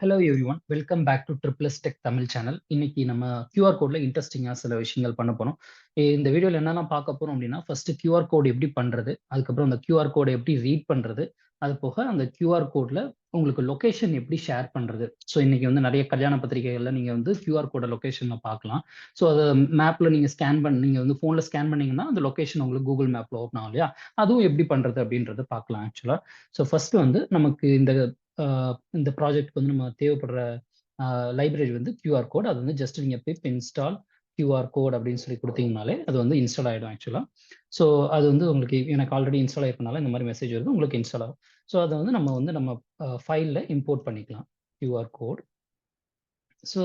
Hello everyone, welcome back to Triple S Tech Tamil channel. இன்னைக்கு நம்ம QR கோட்ல இன்ட்ரெஸ்டிங்கா சில விஷயங்கள் பண்ண போறோம். இந்த வீடியோல என்னெல்லாம் பார்க்க போறோம் அப்படின்னா, ஃபர்ஸ்ட் QR கோட் எப்படி பண்றது, அதுக்கப்புறம் அந்த QR கோட எப்படி ரீட் பண்றது, அது போக அந்த QR கோட்ல உங்களுக்கு லொகேஷன் எப்படி ஷேர் பண்றது. ஸோ இன்னைக்கு வந்து நிறைய கல்யாண பத்திரிகைகள்ல நீங்க வந்து QR கோட லொகேஷன்ல பார்க்கலாம். ஸோ அதை மேப்ல நீங்க நீங்க வந்து போன்ல ஸ்கேன் பண்ணீங்கன்னா அந்த லொகேஷன் உங்களுக்கு கூகுள் மேப்ல ஓப்பன் ஆகும் இல்லையா, அதுவும் எப்படி பண்றது அப்படின்றத பார்க்கலாம் ஆக்சுவலா. ஸோ ஃபர்ஸ்ட் வந்து நமக்கு இந்த ப்ராஜெக்ட்க்கு வந்து நம்ம தேவைப்படுற லைப்ரரி வந்து கியூஆர் கோட். அது வந்து ஜஸ்ட் நீங்க பிப் இன்ஸ்டால் கியூஆர் கோட் அப்படின்னு சொல்லி கொடுத்தீங்கனாலே அது வந்து இன்ஸ்டால் ஆகிடும் ஆக்சுவலா. ஸோ அது வந்து உங்களுக்கு எனக்கு ஆல்ரெடி இன்ஸ்டால் ஆயிருக்கனால இந்த மாதிரி மெசேஜ் வருது, உங்களுக்கு இன்ஸ்டால் ஆகும். ஸோ அதை வந்து நம்ம ஃபைலில் இம்போர்ட் பண்ணிக்கலாம் கியூஆர் கோட். ஸோ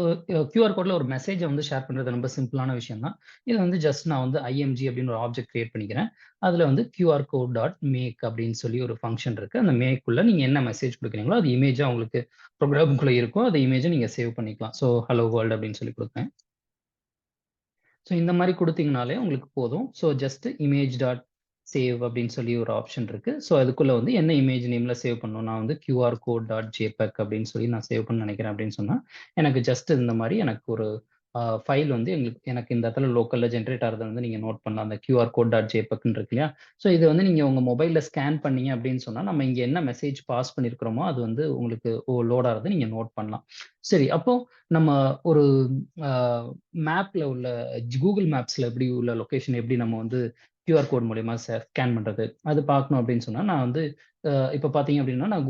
கியூஆர் கோட்ல ஒரு மெசேஜை வந்து ஷேர் பண்ணுறது ரொம்ப சிம்பிளான விஷயம் தான். இது வந்து ஜஸ்ட் நான் வந்து ஐஎம்ஜி அப்படின்னு ஒரு ஆப்ஜெக்ட் கிரியேட் பண்ணிக்கிறேன். அதில் வந்து கியூஆர் கோட் டாட் மேக் அப்படின்னு சொல்லி ஒரு ஃபங்க்ஷன் இருக்கு. அந்த மேக்குள்ள நீங்கள் என்ன மெசேஜ் கொடுக்குறீங்களோ அது இமேஜாக உங்களுக்கு ப்ரோக்ராமுக்குள்ளே இருக்கும். அந்த இமேஜை நீங்கள் சேவ் பண்ணிக்கலாம். ஸோ ஹலோ வேர்ல்டு அப்படின்னு சொல்லி கொடுப்பேன். ஸோ இந்த மாதிரி கொடுத்தீங்கனாலே உங்களுக்கு போதும். So just image dot save அப்படின்னு சொல்லி ஒரு ஆப்ஷன் இருக்கு. ஸோ அதுக்குள்ள வந்து என்ன இமேஜ் நேம்ல சேவ் பண்ணணும், நான் வந்து QR code டாட் jpeg அப்படின்னு சொல்லி நான் சேவ் பண்ண நினைக்கிறேன் அப்படின்னு சொன்னா எனக்கு ஜஸ்ட் இந்த மாதிரி எனக்கு ஒரு ஃபைல் வந்து எனக்கு இந்த இடத்துல லோக்கல்ல ஜென்ரேட் ஆகிறத வந்து நீங்க நோட் பண்ணலாம். அந்த QR code டாட் jpegன்னு இருக்கு இல்லையா. ஸோ இது வந்து நீங்க உங்க மொபைல்ல ஸ்கேன் பண்ணீங்க அப்படின்னு சொன்னா நம்ம இங்க என்ன மெசேஜ் பாஸ் பண்ணிருக்கிறோமோ அது வந்து உங்களுக்கு லோட் ஆகிறத நீங்க நோட் பண்ணலாம். சரி, அப்போ நம்ம ஒரு மேப்ல உள்ள கூகுள் மேப்ஸ்ல எப்படி உள்ள லொகேஷன் எப்படி நம்ம வந்து கியூஆர் கோட் மூலியமா ஸ்கேன் பண்றது அது பார்க்கணும் அப்படின்னு சொன்னா நான் வந்து இப்போ பார்த்தீங்க அப்படின்னா நான்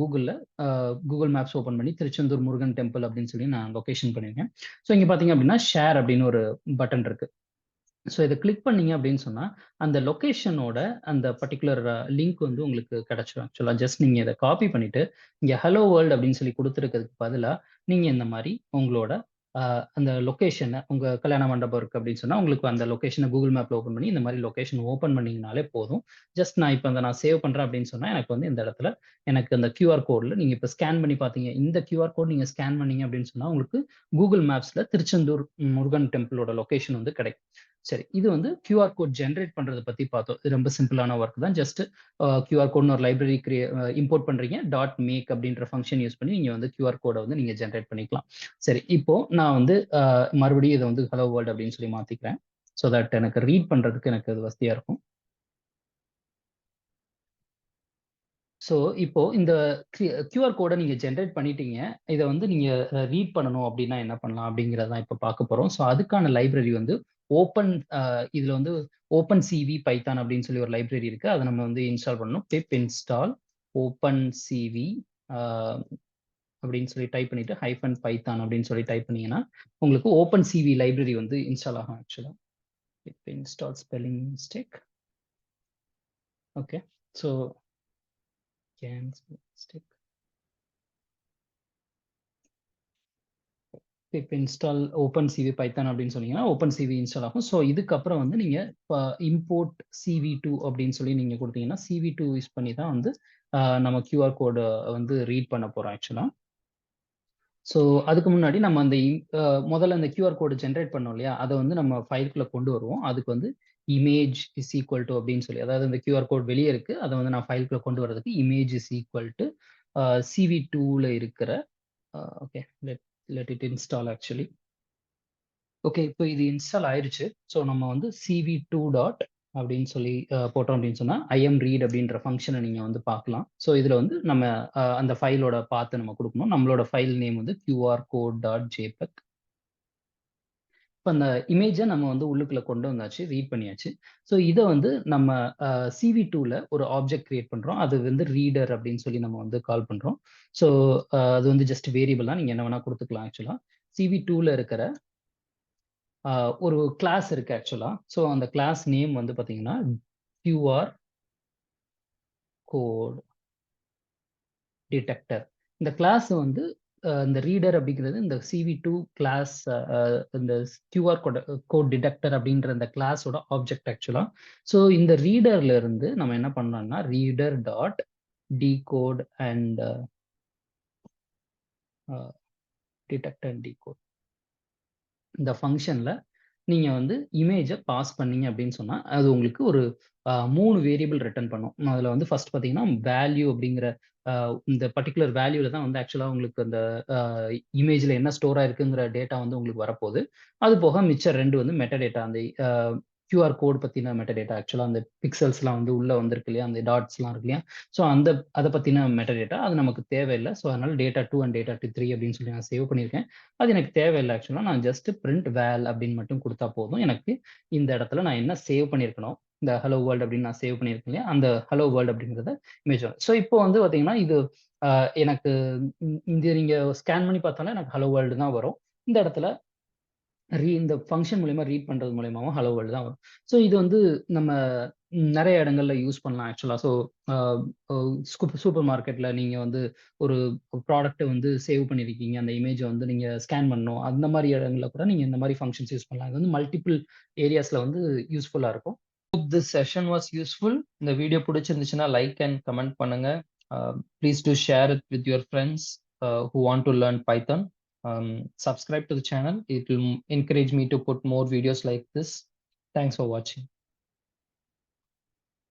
கூகுள் மேப்ஸ் ஓப்பன் பண்ணி திருச்செந்தூர் முருகன் டெம்பிள் அப்படின்னு சொல்லி நான் லொகேஷன் பண்ணியிருக்கேன். ஸோ இங்கே பார்த்தீங்க அப்படின்னா ஷேர் அப்படின்னு ஒரு பட்டன் இருக்கு. ஸோ இதை கிளிக் பண்ணீங்க அப்படின்னு சொன்னா அந்த லொகேஷனோட அந்த பர்டிகுலர் லிங்க் வந்து உங்களுக்கு கிடைச்சிடும். ஆக்சுவலா ஜஸ்ட் நீங்க இதை காப்பி பண்ணிட்டு இங்க ஹலோ வேர்ல்டு அப்படின்னு சொல்லி கொடுத்துருக்கிறதுக்கு பதிலா நீங்க இந்த மாதிரி உங்களோட அந்த லொகேஷனை உங்க கல்யாண மண்டபம் இருக்கு அப்படின்னு சொன்னா உங்களுக்கு அந்த லொகேஷனை கூகுள் மேப்ல ஓப்பன் பண்ணி இந்த மாதிரி லொகேஷன் ஓப்பன் பண்ணீங்கனாலே போதும். ஜஸ்ட் நான் இப்போ நான் சேவ் பண்றேன் அப்படின்னு சொன்னா எனக்கு வந்து இந்த இடத்துல எனக்கு அந்த கியூஆர் கோட்ல நீங்க இப்போ ஸ்கேன் பண்ணி பார்த்தீங்க, இந்த கியூஆர் கோட் நீங்க ஸ்கேன் பண்ணீங்க அப்படின்னு சொன்னா உங்களுக்கு கூகுள் மேப்ஸ்ல திருச்செந்தூர் முருகன் டெம்பிளோட லொகேஷன் வந்து கிடைக்கும். சரி, இது வந்து கியூஆர் கோட் ஜென்ரேட் பண்றதை பத்தி பார்த்தோம். இது ரொம்ப சிம்பிளான ஒர்க் தான். ஜஸ்ட் கியூஆர் கோட்னு ஒரு லைப்ரரி இம்போர்ட் பண்றீங்க, டாட் மேக் அப்படின்ற ஃபங்க்ஷன் யூஸ் பண்ணி நீங்க வந்து கியூஆர் கோடை வந்து நீங்க ஜென்ரேட் பண்ணிக்கலாம். சரி, இப்போ நான் வந்து மறுபடியும் இதை வந்து ஹலோ வேர்ல்டு அப்படின்னு சொல்லி மாத்திக்கிறேன். ஸோ தட் எனக்கு ரீட் பண்றதுக்கு எனக்கு அது வசதியா இருக்கும். ஸோ இப்போ இந்த கியூஆர் கோடை நீங்க ஜென்ரேட் பண்ணிட்டீங்க. இதை வந்து நீங்க ரீட் பண்ணணும் அப்படின்னா என்ன பண்ணலாம் அப்படிங்கிறதான் இப்போ பார்க்க போறோம். ஸோ அதுக்கான லைப்ரரி வந்து ஓப்பன் இதுல வந்து ஓப்பன் சிவி பைத்தான் அப்படின்னு சொல்லி ஒரு லைப்ரரி இருக்கு. அதை நம்ம வந்து இன்ஸ்டால் பண்ணணும். பிப் இன்ஸ்டால் ஓப்பன் சிவி அப்படின்னு சொல்லி டைப் பண்ணிட்டு ஹைஃபன் பைத்தான் அப்படின்னு சொல்லி டைப் பண்ணீங்கன்னா உங்களுக்கு ஓப்பன் சிவி லைப்ரரி வந்து இன்ஸ்டால் ஆகும். ஆக்சுவலா pip install spelling mistake. Okay, so mistake. இப்போ இன்ஸ்டால் ஓப்பன் சிவி பைத்தான் அப்படின்னு சொன்னீங்கன்னா ஓப்பன் சிவி இன்ஸ்டால் ஆகும். ஸோ இதுக்கப்புறம் வந்து நீங்க இம்போர்ட் CV2 அப்படின்னு சொல்லி நீங்க கொடுத்தீங்கன்னா CV2 யூஸ் பண்ணி தான் வந்து நம்ம கியூஆர் கோடை வந்து ரீட் பண்ண போறோம் ஆக்சுவலா. ஸோ அதுக்கு முன்னாடி நம்ம அந்த முதல்ல அந்த கியூஆர் கோடு ஜென்ரேட் பண்ணோம் இல்லையா, அதை வந்து நம்ம ஃபைலுக்குள்ள கொண்டு வருவோம். அதுக்கு வந்து இமேஜ் இஸ் ஈக்குவல் டு அப்படின்னு சொல்லி, அதாவது இந்த கியூஆர் கோட் வெளியே இருக்கு, அதை வந்து நான் ஃபைலுக்குள்ள கொண்டு வரதுக்கு இமேஜ் இஸ் ஈக்குவல் டு CV2ல இருக்கிற okay let it install actually. Okay, இப்போ இது இன்ஸ்டால் ஆயிருச்சு. ஸோ நம்ம வந்து CV2 டாட் அப்படின்னு சொல்லி போட்டோம் அப்படின்னு சொன்னா ஐஎம் ரீட் அப்படின்ற ஃபங்க்ஷனை நீங்க வந்து பார்க்கலாம். ஸோ இதுல வந்து நம்ம அந்த ஃபைலோட பார்த்து நம்ம கொடுக்கணும். நம்மளோட ஃபைல் நேம் வந்து QR code டாட் jpeg. இப்போ அந்த இமேஜை நம்ம வந்து உள்ளுக்குள்ள கொண்டு வந்தாச்சு, ரீட் பண்ணியாச்சு. ஸோ இதை வந்து நம்ம CV2ல ஒரு ஆப்ஜெக்ட் கிரியேட் பண்றோம். அது வந்து ரீடர் அப்படின்னு சொல்லி நம்ம வந்து கால் பண்றோம். ஸோ அது வந்து ஜஸ்ட் வேரியபிள் தான், நீங்க என்ன வேணா கொடுத்துக்கலாம் ஆக்சுவலா. CV2ல இருக்கிற ஒரு கிளாஸ் இருக்கு ஆக்சுவலா. ஸோ அந்த கிளாஸ் நேம் வந்து பாத்தீங்கன்னா QR code detector. இந்த கிளாஸ் வந்து இந்த ரீடர் அப்படிங்கிறது இந்த CV2 கிளாஸ் இந்த QR கோட் டிடெக்டர் அப்படின்ற இந்த கிளாஸோட ஆப்ஜெக்ட் ஆக்சுவலா. ஸோ இந்த ரீடர்ல இருந்து நம்ம என்ன பண்ணலாம்னா reader dot decode and detect and decode இந்த ஃபங்க்ஷன்ல நீங்க வந்து இமேஜை பாஸ் பண்ணீங்க அப்படின்னு சொன்னா அது உங்களுக்கு ஒரு 3 வேரியபிள் ரிட்டர்ன் பண்ணும். அதுல வந்து ஃபர்ஸ்ட் பாத்தீங்கன்னா வேல்யூ அப்படிங்கிற இந்த பர்ட்டிகுலர் வேல்யூல தான் வந்து ஆக்சுவலா உங்களுக்கு அந்த இமேஜ்ல என்ன ஸ்டோர் ஆயிருக்குங்கிற டேட்டா வந்து உங்களுக்கு வரப்போகுது. அது போக மிச்ச 2 வந்து மெட்டா அந்த கியூஆர் கோட் பத்தின மெட்டா ஆக்சுவலா அந்த பிக்சல்ஸ்லாம் வந்து உள்ள வந்திருக்கு இல்லையா? அந்த டாட்ஸ்லாம் இருக்கு இல்லையா? ஸோ அத பத்தின மெட்டா அது நமக்கு தேவையில்ல. ஸோ அதனால டேட்டா 2 அண்ட் டேட்டா 3 அப்படின்னு சொல்லி நான் சேவ் பண்ணியிருக்கேன். அது எனக்கு தேவையில்ல ஆக்சுவலா. நான் ஜஸ்ட் பிரிண்ட் வேல் அப்படின்னு மட்டும் குடுத்தா போதும். எனக்கு இந்த இடத்துல நான் என்ன சேவ் பண்ணியிருக்கனோ, இந்த ஹலோ வேர்ல்ட் அப்படின்னு நான் சேவ் பண்ணியிருக்கேன் இல்லையா? அந்த ஹலோ வேர்ல்ட் அப்படிங்கிறத இமேஜ் வரும். ஸோ இப்போ வந்து பார்த்தீங்கன்னா, இது அ எனக்கு இது நீங்க ஸ்கேன் பண்ணி பார்த்தாலே எனக்கு ஹலோ வேர்ல்டு தான் வரும். இந்த இடத்துல இந்த ஃபங்ஷன் மூலியமா ரீட் பண்றது மூலியமாவும் ஹலோ வேர்ல்டு தான் வரும். ஸோ இது வந்து நம்ம நெறைய இடங்கள்ல யூஸ் பண்ணலாம் ஆக்சுவலா. ஸோ அ அ சூப்பர் மார்க்கெட்ல நீங்க வந்து ஒரு ப்ராடக்ட்ட வந்து சேவ் பண்ணியிருக்கீங்க. அந்த இமேஜ வந்து நீங்க ஸ்கேன் பண்ணணும். அந்த மாரி இடங்கள்ல கூட நீங்க இந்த மாரி ஃபங்ஷன்ஸ் யூஸ் பண்ணலாம். இது வந்து மல்டிபிள் ஏரியாஸ்ல வந்து யூஸ்ஃபுல்லா இருக்கும். Hope this session was useful. இந்த வீடியோ புடிச்சிருந்துச்சுன்னா லைக் அண்ட் கமெண்ட் பண்ணுங்க. Please do share it with your friends who want to learn Python. Subscribe to the channel. It will encourage me to put more videos like this. Thanks for watching.